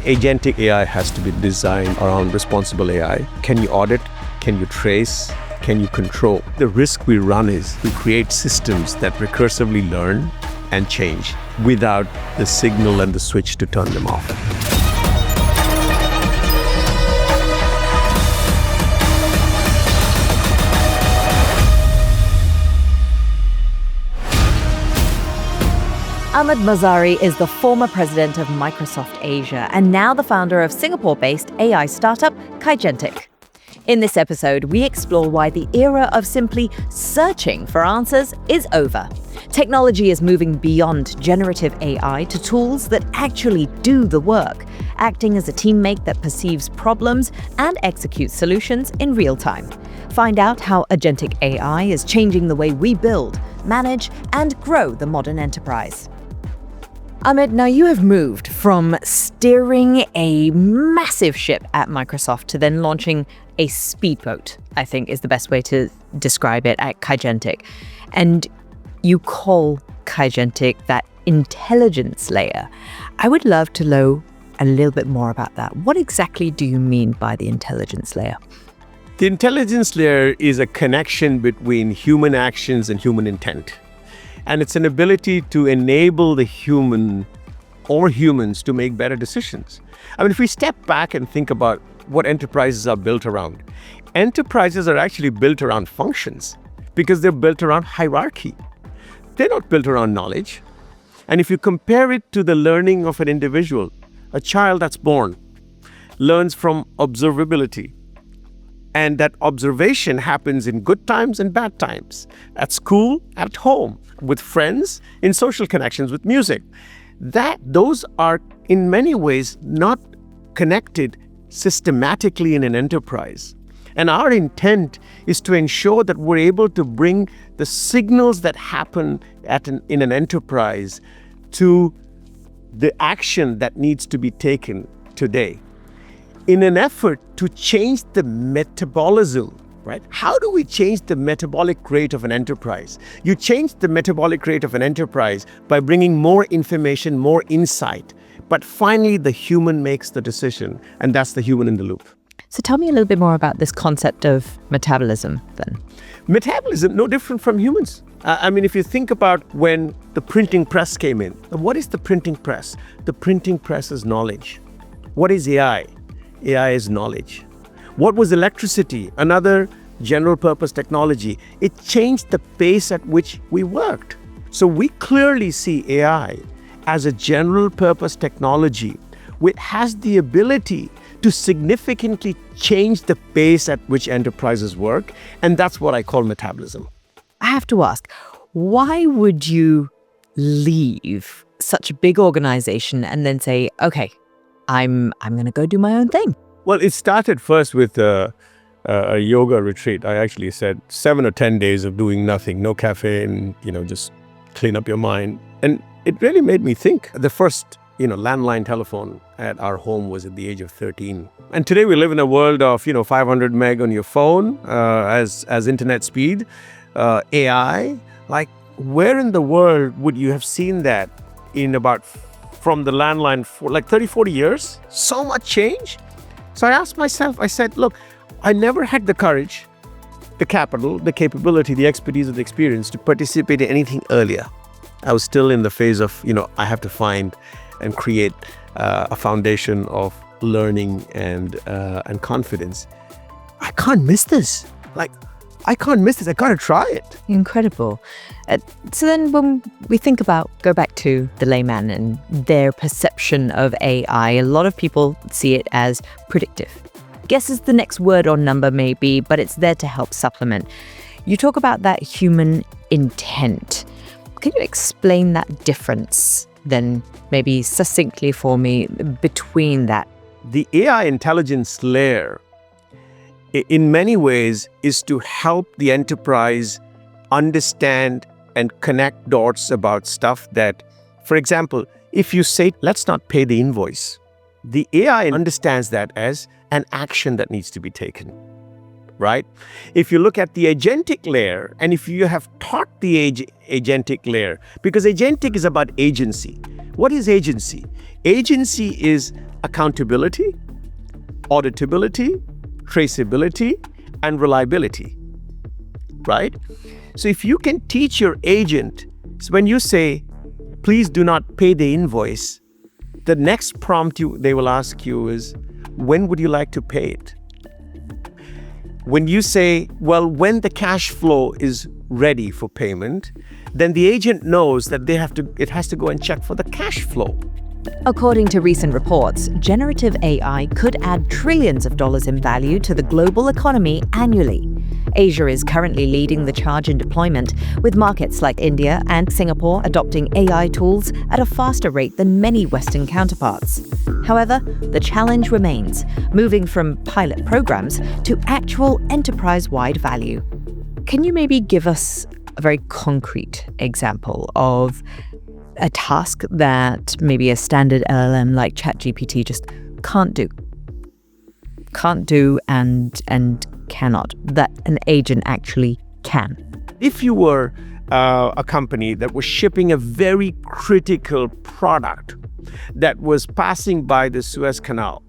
Agentic AI has to be designed around responsible AI. Can you audit? Can you trace? Can you control? The risk we run is we create systems that recursively learn and change without the signal and the switch to turn them off. Ahmed Mazhari is the former president of Microsoft Asia and now the founder of Singapore-based AI startup kAIGentic. In this episode, we explore why the era of simply searching for answers is over. Technology is moving beyond generative AI to tools that actually do the work, acting as a teammate that perceives problems and executes solutions in real time. Find out how agentic AI is changing the way we build, manage, and grow the modern enterprise. Ahmed, now you have moved from steering a massive ship at Microsoft to then launching a speedboat, I think is the best way to describe it, at kAIGentic. And you call kAIGentic that intelligence layer. I would love to know a little bit more about that. What exactly do you mean by the intelligence layer? The intelligence layer is a connection between human actions and human intent. And it's an ability to enable the human or humans to make better decisions. I mean, if we step back and think about what enterprises are built around, enterprises are actually built around functions because they're built around hierarchy. They're not built around knowledge. And if you compare it to the learning of an individual, a child that's born learns from observability. And that observation happens in good times and bad times, at school, at home, with friends, in social connections, with music. Those are in many ways not connected systematically in an enterprise. And our intent is to ensure that we're able to bring the signals that happen in an enterprise to the action that needs to be taken today, in an effort to change the metabolism, right? How do we change the metabolic rate of an enterprise? You change the metabolic rate of an enterprise by bringing more information, more insight. But finally, the human makes the decision, and that's the human in the loop. So tell me a little bit more about this concept of metabolism then. Metabolism, no different from humans. I mean, if you think about when the printing press came in, what is the printing press? The printing press is knowledge. What is AI? AI is knowledge. What was electricity? Another general purpose technology. It changed the pace at which we worked. So we clearly see AI as a general purpose technology which has the ability to significantly change the pace at which enterprises work. And that's what I call metabolism. I have to ask, why would you leave such a big organization and then say, okay, I'm going to go do my own thing? Well, it started first with a yoga retreat. I actually said 7 or 10 days of doing nothing, no caffeine, just clean up your mind. And it really made me think. The first, landline telephone at our home was at the age of 13. And today we live in a world of, 500 meg on your phone as internet speed, AI. Like, where in the world would you have seen that from the landline for like 30, 40 years? So much change. So I asked myself, I said, look, I never had the courage, the capital, the capability, the expertise, or the experience to participate in anything earlier. I was still in the phase of, I have to find and create a foundation of learning and confidence. I can't miss this. I can't miss this. I gotta try it. Incredible. So then when we go back to the layman and their perception of AI, a lot of people see it as predictive. Guess is the next word or number maybe, but it's there to help supplement. You talk about that human intent. Can you explain that difference then maybe succinctly for me between that? The AI intelligence layer in many ways is to help the enterprise understand and connect dots about stuff that, for example, if you say, let's not pay the invoice, the AI understands that as an action that needs to be taken, right? If you look at the agentic layer, and if you have taught the agentic layer, because agentic is about agency. What is agency? Agency is accountability, auditability, traceability, and reliability, right? So if you can teach your agent, so when you say, please do not pay the invoice, the next prompt they will ask you is, when would you like to pay it? When you say, well, when the cash flow is ready for payment, then the agent knows that it has to go and check for the cash flow. According to recent reports, generative AI could add trillions of dollars in value to the global economy annually. Asia is currently leading the charge in deployment, with markets like India and Singapore adopting AI tools at a faster rate than many Western counterparts. However, the challenge remains, moving from pilot programs to actual enterprise-wide value. Can you maybe give us a very concrete example of a task that maybe a standard LLM like ChatGPT just can't do and cannot, that an agent actually can? If you were a company that was shipping a very critical product that was passing by the Suez Canal,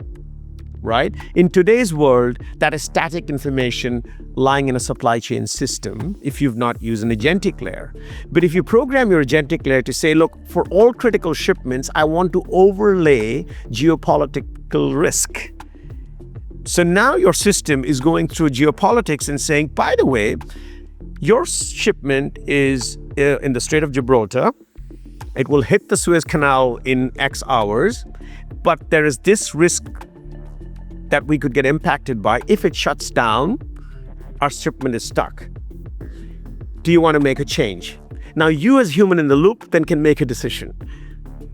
right? In today's world, that is static information lying in a supply chain system if you've not used an agentic layer. But if you program your agentic layer to say, look, for all critical shipments, I want to overlay geopolitical risk. So now your system is going through geopolitics and saying, by the way, your shipment is in the Strait of Gibraltar. It will hit the Suez Canal in X hours, but there is this risk that we could get impacted by. If it shuts down, our shipment is stuck. Do you want to make a change? Now you as human in the loop then can make a decision.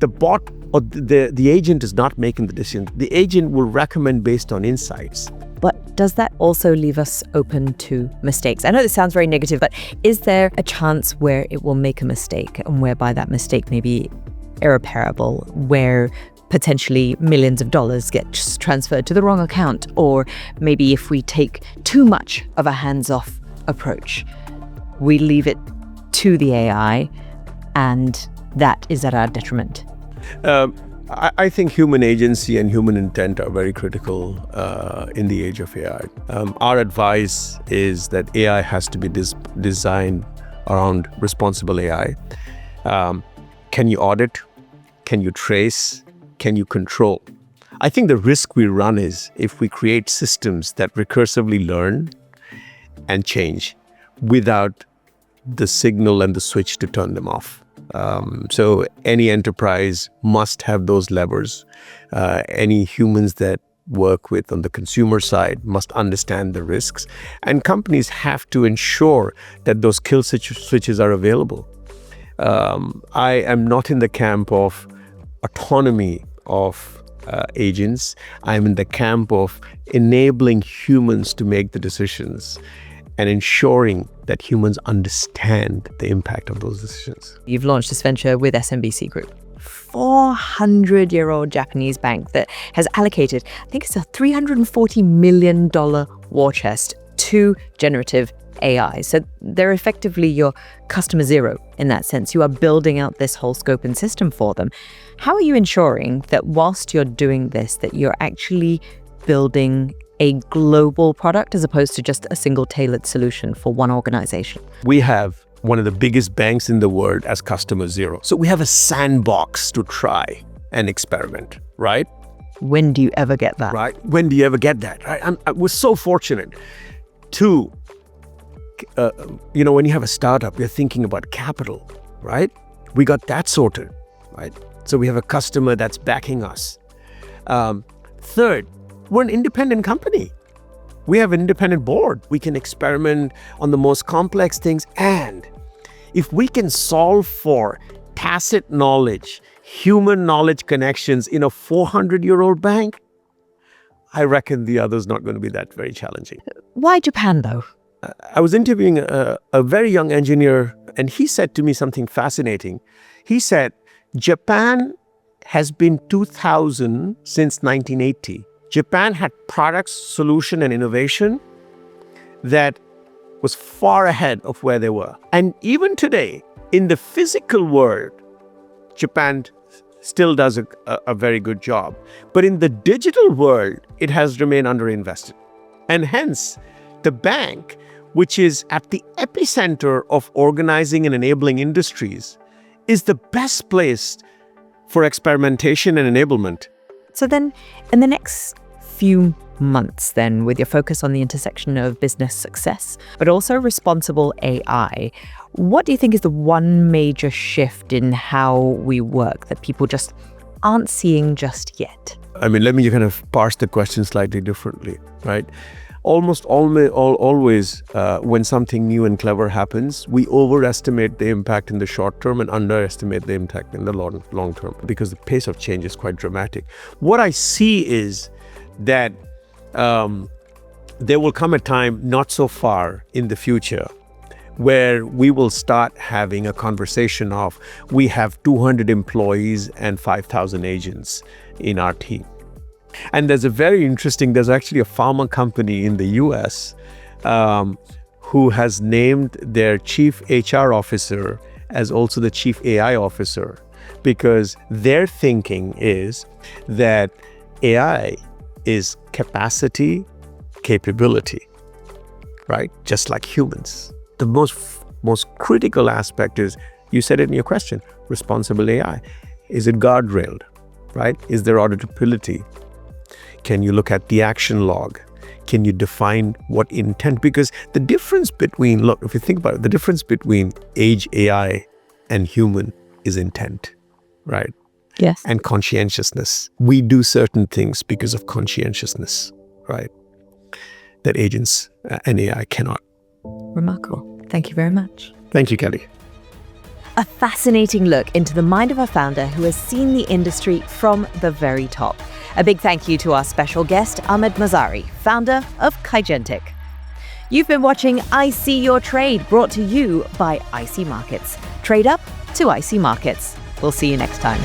The bot or the agent is not making the decision. The agent will recommend based on insights. But does that also leave us open to mistakes? I know this sounds very negative, but is there a chance where it will make a mistake and whereby that mistake may be irreparable, where potentially millions of dollars get transferred to the wrong account? Or maybe if we take too much of a hands-off approach, we leave it to the AI and that is at our detriment? I think human agency and human intent are very critical in the age of AI. Our advice is that AI has to be designed around responsible AI. Can you audit? Can you trace? Can you control? I think the risk we run is if we create systems that recursively learn and change without the signal and the switch to turn them off. So any enterprise must have those levers. Any humans that work with on the consumer side must understand the risks. And companies have to ensure that those kill switches are available. I am not in the camp of autonomy of agents. I'm in the camp of enabling humans to make the decisions and ensuring that humans understand the impact of those decisions. You've launched this venture with SMBC Group, 400-year-old Japanese bank that has allocated, I think it's a $340 million war chest to generative AI. So they're effectively your customer zero in that sense. You are building out this whole scope and system for them. How are you ensuring that whilst you're doing this, that you're actually building a global product as opposed to just a single tailored solution for one organization? We have one of the biggest banks in the world as customer zero. So we have a sandbox to try and experiment, right? When do you ever get that? Right. When do you ever get that? Right. We're so fortunate to, when you have a startup, you're thinking about capital, right? We got that sorted, right? So we have a customer that's backing us. Third, we're an independent company. We have an independent board. We can experiment on the most complex things. And if we can solve for tacit knowledge, human knowledge connections in a 400-year-old bank, I reckon the other's not going to be that very challenging. Why Japan, though? I was interviewing a very young engineer, and he said to me something fascinating. He said, Japan has been 2000 since 1980. Japan had products, solution, and innovation that was far ahead of where they were. And even today, in the physical world, Japan still does a very good job. But in the digital world, it has remained underinvested. And hence, the bank, which is at the epicenter of organizing and enabling industries, is the best place for experimentation and enablement. So then, in the next few months then, with your focus on the intersection of business success, but also responsible AI, what do you think is the one major shift in how we work that people just aren't seeing just yet? I mean, let me kind of parse the question slightly differently, right? Always, when something new and clever happens, we overestimate the impact in the short term and underestimate the impact in the long term, because the pace of change is quite dramatic. What I see is that there will come a time not so far in the future where we will start having a conversation of, we have 200 employees and 5,000 agents in our team. And there's actually a pharma company in the US who has named their chief HR officer as also the chief AI officer, because their thinking is that AI is capacity, capability, right? Just like humans. The most critical aspect is, you said it in your question, responsible AI. Is it guardrailed, right? Is there auditability? Can you look at the action log? Can you define what intent? Because the difference between, look, if you think about it, the difference between age AI and human is intent, right? Yes. And conscientiousness. We do certain things because of conscientiousness, right? That agents and AI cannot. Remarkable. Thank you very much. Thank you, Kelly. A fascinating look into the mind of a founder who has seen the industry from the very top. A big thank you to our special guest, Ahmed Mazhari, founder of kAIGentic. You've been watching I See Your Trade, brought to you by IC Markets. Trade up to IC Markets. We'll see you next time.